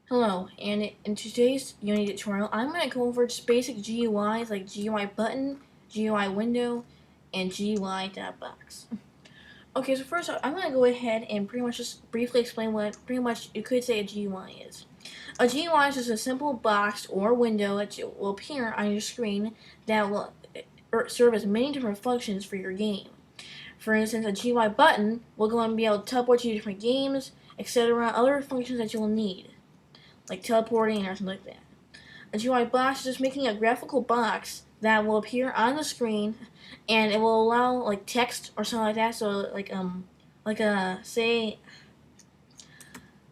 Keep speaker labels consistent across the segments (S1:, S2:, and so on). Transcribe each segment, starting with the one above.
S1: Hello, and in today's Unity tutorial, I'm going to go over just basic GUIs like GUI button, GUI window, and GUI.box. Okay, so first off, I'm going to go ahead and pretty much just briefly explain what pretty much you could say a GUI is. A GUI is just a simple box or window that will appear on your screen that will serve as many different functions for your game. For instance, a GUI button will go and be able to teleport to different games, etc., other functions that you will need, like teleporting or something like that. A GUI box is just making a graphical box that will appear on the screen, and it will allow like text or something like that. So say,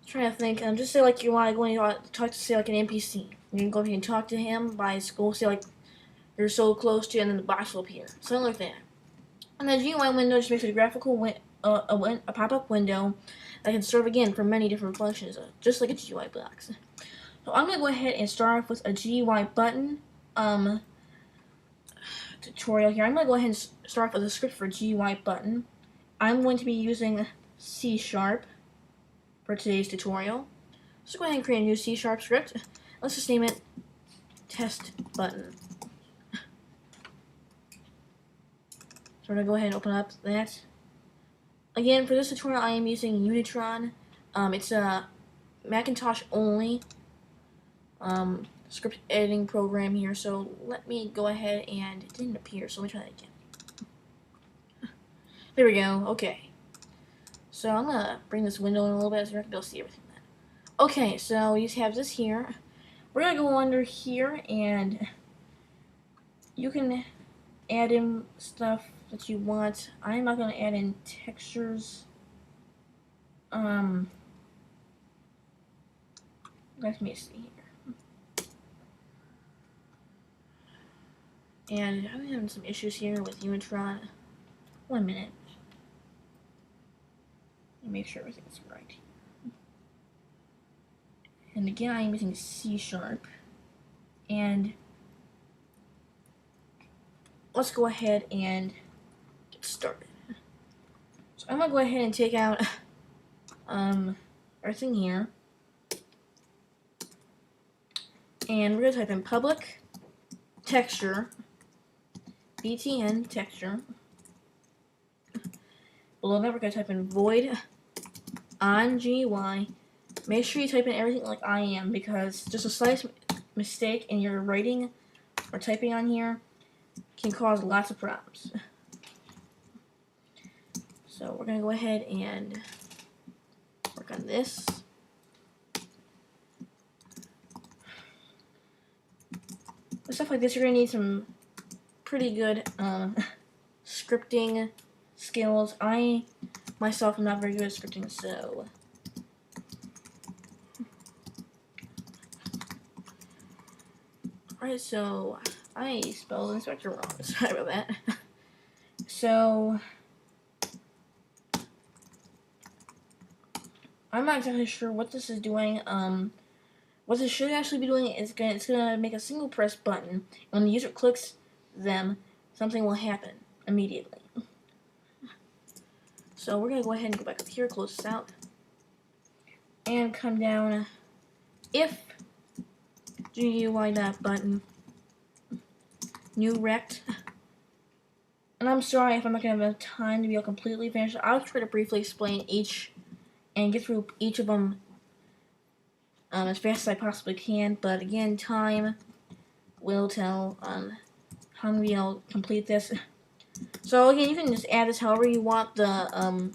S1: trying to think, just say like you want to go and talk to say like an NPC. You can go ahead and talk to him by school. Say like you're so close to, and then the box will appear, something like that. And the GUI window just makes a graphical a pop-up window that can serve again for many different functions, just like a GUI box. So I'm going to go ahead and start off with a GUI button tutorial here. I'm going to go ahead and start off with a script for GUI button. I'm going to be using C# for today's tutorial. So go ahead and create a new C# script. Let's just name it test button. So we're going to go ahead and open up that. Again, for this tutorial, I am using Unitron. It's a Macintosh only script editing program here, so let me go ahead, and it didn't appear, so let me try that again. There we go. Okay, so I'm gonna bring this window in a little bit so you're gonna be able to see everything then. Okay, so you have this here. We're gonna go under here, and you can add in stuff that you want. I'm not gonna add in textures. Let me see here. And I'm having some issues here with Unitron. 1 minute. Let me make sure everything's right. And again, I'm using C#. And let's go ahead and get started. So I'm gonna go ahead and take out everything here. And we're gonna type in public texture btn texture. Below that, we're going to type in void on GUI. Make sure you type in everything like I am, because just a slight mistake in your writing or typing on here can cause lots of problems. So we're going to go ahead and work on this. With stuff like this, you're going to need some pretty good scripting skills. I myself am not very good at scripting, so alright, so I spelled inspector wrong. Sorry about that. So I'm not exactly sure what this is doing. What this should actually be doing is it's gonna make a single press button. And when the user clicks them, something will happen immediately. So we're gonna go ahead and go back up here, close this out, and come down. If GUI.button new rect. And I'm sorry if I'm not gonna have time to be able to completely finish it. I'll try to briefly explain each and get through each of them as fast as I possibly can, but again, time will tell on how I'm going to be able to complete this. So again, you can just add this however you want the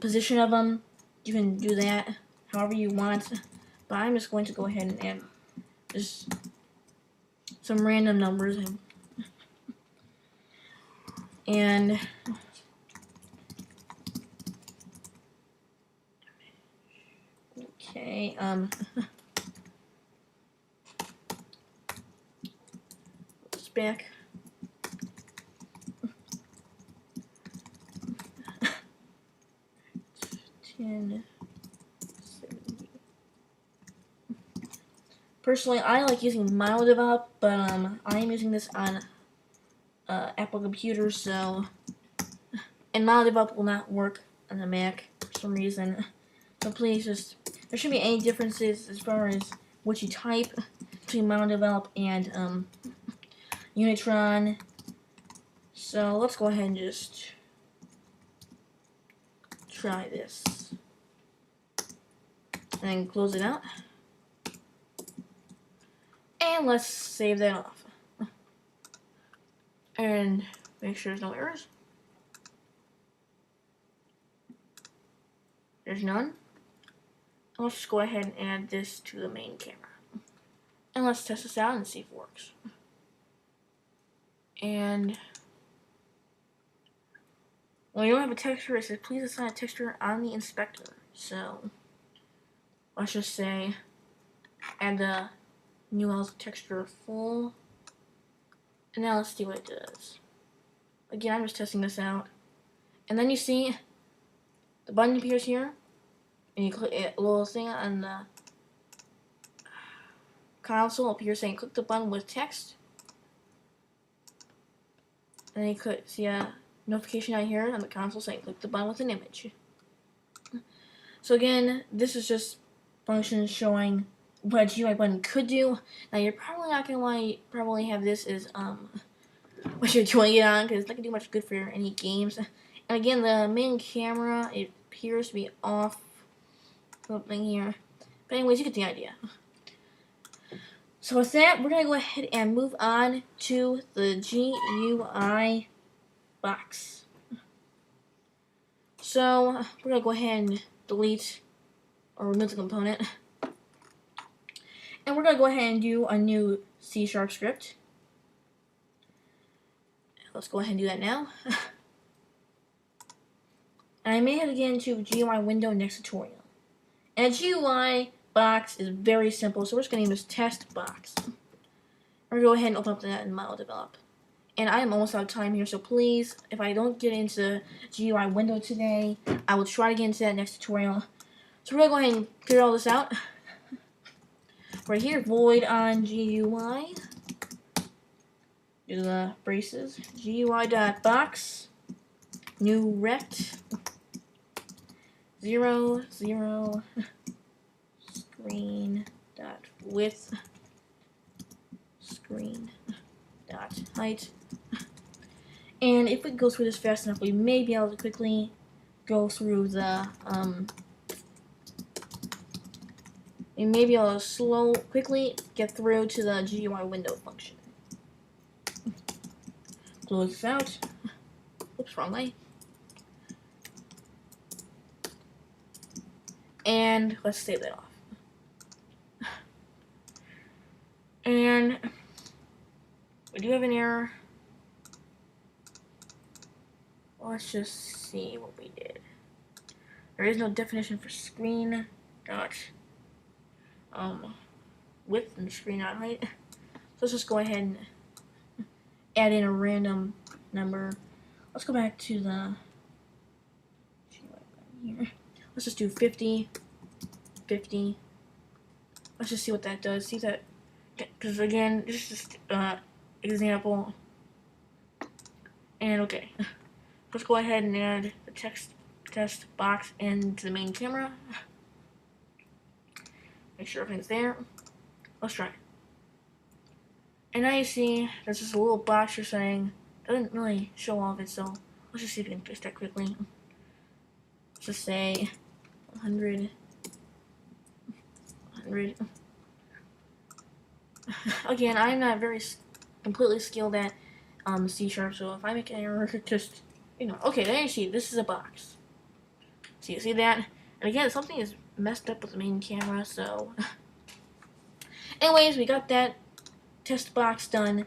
S1: position of them. You can do that however you want, but I'm just going to go ahead and add just some random numbers and okay, it's back. Personally, I like using MonoDevelop, but I am using this on Apple computers, so and MonoDevelop will not work on the Mac for some reason. So please just there shouldn't be any differences as far as what you type between monodevelop and Unitron. So let's go ahead and just try this. And then close it out. And let's save that off. And make sure there's no errors. There's none. And let's just go ahead and add this to the main camera. And let's test this out and see if it works. And when you don't have a texture, it says please assign a texture on the inspector. So let's just say add the new else texture full. And now let's see what it does. Again, I'm just testing this out. And then you see the button appears here. And you click a little thing on the console appears saying click the button with text. And then you could see a notification out here on the console saying click the button with an image. So again, this is just functions showing what a GUI button could do. Now you're probably not gonna want to probably have this as what you're doing it on, because it's not gonna do much good for any games. And again, the main camera, it appears to be off something here. But anyways, you get the idea. So with that, we're gonna go ahead and move on to the GUI box. So we're gonna go ahead and delete or remove the component. And we're going to go ahead and do a new C# script. Let's go ahead and do that now. And I may have to get into GUI window next tutorial. And a GUI box is very simple, so we're just going to name this test box. We're going to go ahead and open up that in monodevelop. And I am almost out of time here, so please, if I don't get into GUI window today, I will try to get into that next tutorial. So we're going to go ahead and figure all this out. Right here, void on GUI. Do the braces. GUI.box. New rect. 0, 0. Screen dot width. Screen dot height. And if we go through this fast enough, we may be able to quickly go through the we may be able to quickly get through to the GUI window function. Close this out. Oops, wrong way. And let's save that off. And we do have an error. Let's just see what we did. There is no definition for screen dot width and screen dot height. So let's just go ahead and add in a random number. Let's go back to the here. Let's just do 50, 50. Let's just see what that does. See that, because again, this is just example. And okay, let's go ahead and add the test box into the main camera. Make sure everything's there. Let's try it. And now you see there's just a little box you're saying doesn't really show all of it, so let's just see if we can fix that quickly. Let's just say 100. 100. Again, I'm not very completely skilled at C#, so if I make an error, just okay. There you see, this is a box. So you see that, and again, something is messed up with the main camera. So, anyways, we got that test box done.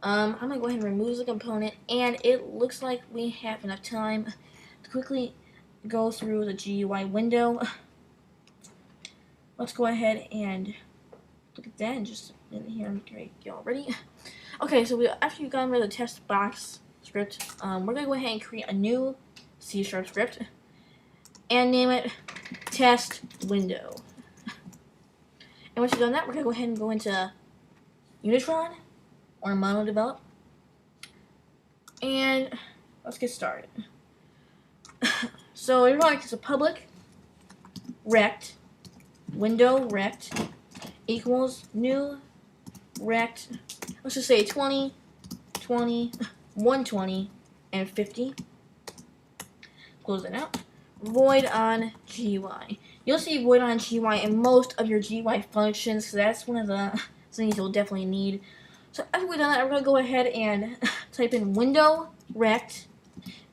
S1: I'm gonna go ahead and remove the component, and it looks like we have enough time to quickly go through the GUI window. Let's go ahead and look at that in just a minute here. I'm gonna get all ready. Okay, so after you've gotten rid of the test box script, we're gonna go ahead and create a new C# script and name it test window. And once you've done that, we're gonna go ahead and go into Unitron or monodevelop, and let's get started. So you're going to a public rect window rect equals new rect, let's just say 20, 20, 120, and 50. Close it out. Void on GUI. You'll see void on GUI in most of your GUI functions, because that's one of the things you'll definitely need. So after we've done that, I'm going to go ahead and type in window rect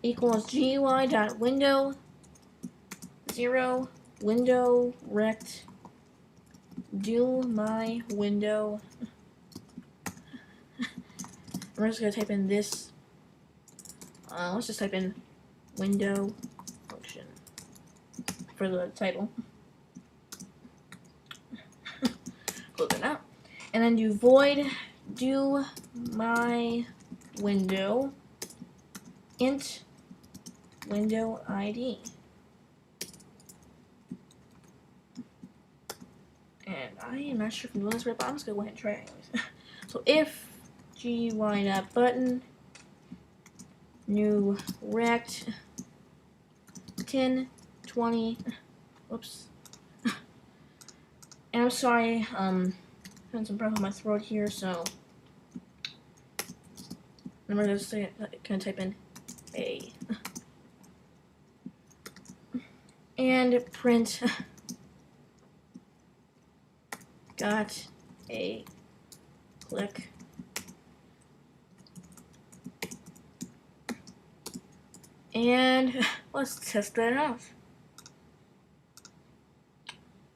S1: equals GUI.window 0 window rect do my window. I'm just going to type in this. Let's just type in window function for the title. Close it out. And then do void do my window int window ID. And I am not sure if I'm doing this right, but I'm just going to go ahead and try it anyways. So if GUI.button new rect 10, 20, whoops. And I'm sorry, having some problems with my throat here, so I'm going to type in A. And print got a click. And let's test that out.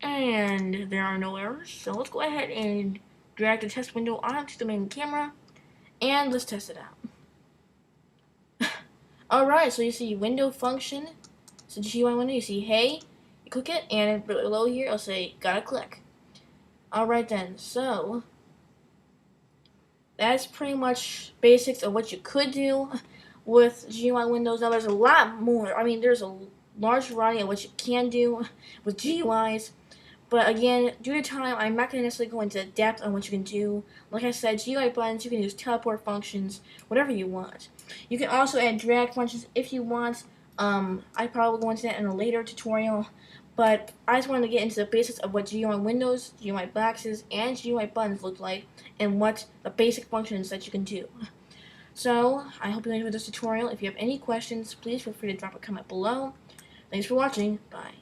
S1: And there are no errors, so let's go ahead and drag the test window onto the main camera, and let's test it out. Alright, so you see window function, so GUI window, you see hey, you click it, and below here it'll say gotta click. Alright then, so that's pretty much basics of what you could do with GUI windows. Now there's a lot more. I mean, there's a large variety of what you can do with GUIs. But again, due to time, I'm not going to necessarily go into depth on what you can do. Like I said, GUI buttons, you can use teleport functions, whatever you want. You can also add drag functions if you want. I probably will go into that in a later tutorial. But I just wanted to get into the basics of what GUI windows, GUI boxes, and GUI buttons look like, and what the basic functions that you can do. So, I hope you enjoyed this tutorial. If you have any questions, please feel free to drop a comment below. Thanks for watching. Bye.